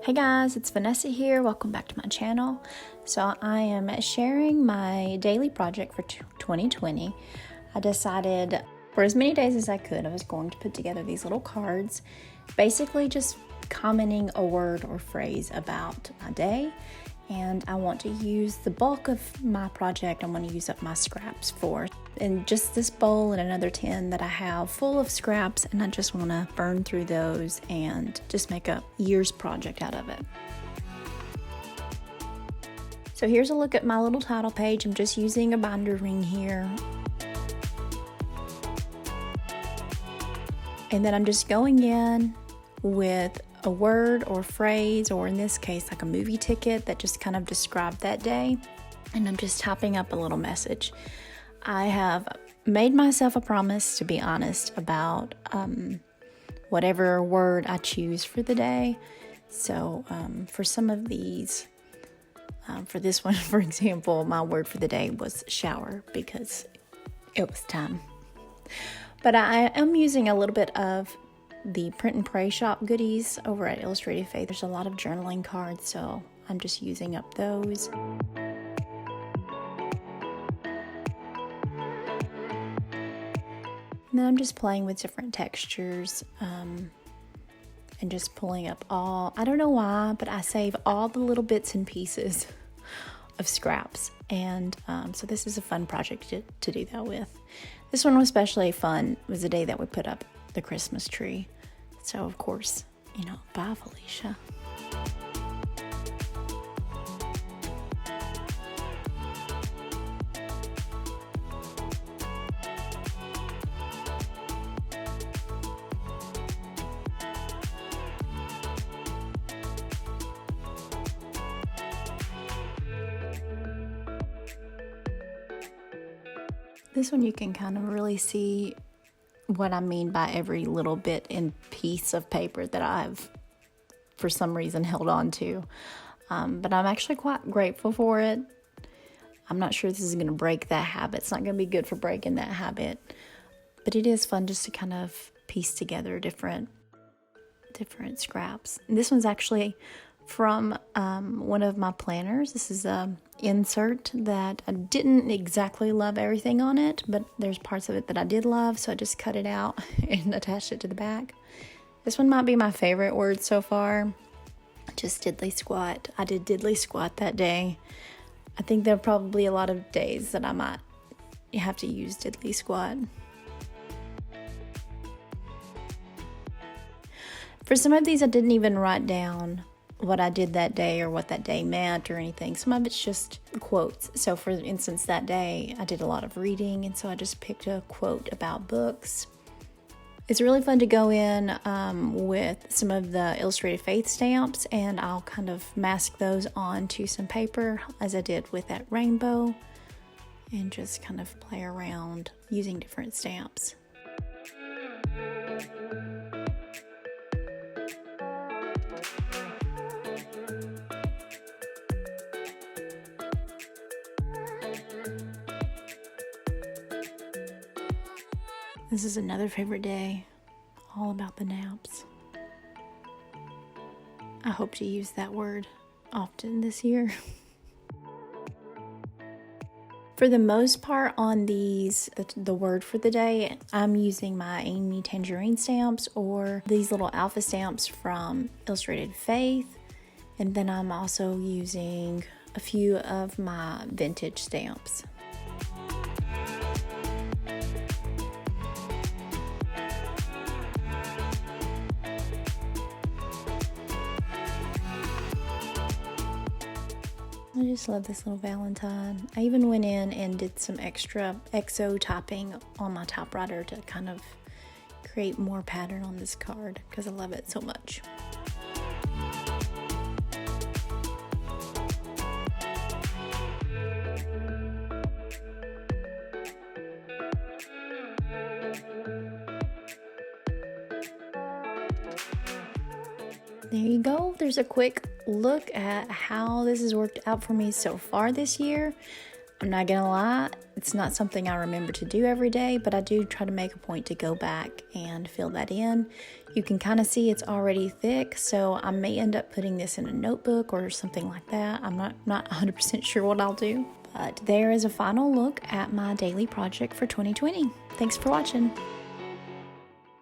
Hey guys, it's Vanessa here. Welcome back to my channel. So I am sharing my daily project for 2020. I decided for as many days as I could, I was going to put together these little cards, basically just commenting a word or phrase about my day. And I want to use the bulk of my project, I want to use up my scraps for. And just this bowl and another tin that I have full of scraps, and I just want to burn through those and just make a year's project out of it. So here's a look at my little title page. I'm just using a binder ring here. And then I'm just going in with a word or phrase, or in this case, like a movie ticket that just kind of described that day. And I'm just typing up a little message. I have made myself a promise to be honest about whatever word I choose for the day. So for some of these, for this one, for example, my word for the day was shower because it was time. But I am using a little bit of the print and pray shop goodies over at Illustrated Faith. There's a lot of journaling cards, so I'm just using up those. And then I'm just playing with different textures and just pulling up all, I don't know why, but I save all the little bits and pieces of scraps. And so this is a fun project to do that with. This one was especially fun. It was the day that we put up the Christmas tree. So of course, bye Felicia. This one you can kind of really see what I mean by every little bit and piece of paper that I've, for some reason, held on to. But I'm actually quite grateful for it. I'm not sure this is going to break that habit. It's not going to be good for breaking that habit. But it is fun just to kind of piece together different scraps. And this one's actually from one of my planners. This is a insert that I didn't exactly love everything on it, but there's parts of it that I did love, so I just cut it out and attached it to the back. This one might be my favorite word so far. Just diddly squat. I did diddly squat that day. I think there are probably a lot of days that I might have to use diddly squat. For some of these, I didn't even write down what I did that day or what that day meant or anything. Some of it's just quotes. So for instance, that day I did a lot of reading, and so I just picked a quote about books. It's really fun to go in with some of the Illustrated Faith stamps, and I'll kind of mask those onto some paper as I did with that rainbow, and just kind of play around using different stamps. This is another favorite day, all about the naps. I hope to use that word often this year. For the most part on these, the word for the day, I'm using my Amy Tangerine stamps or these little alpha stamps from Illustrated Faith. And then I'm also using a few of my vintage stamps. I just love this little Valentine. I even went in and did some extra XO typing on my typewriter to kind of create more pattern on this card because I love it so much. There you go. There's a quick look at how this has worked out for me so far this year. I'm not gonna lie, it's not something I remember to do every day, but I do try to make a point to go back and fill that in. You can kind of see it's already thick, so I may end up putting this in a notebook or something like that. I'm not 100% sure what I'll do, but there is a final look at my daily project for 2020. Thanks for watching.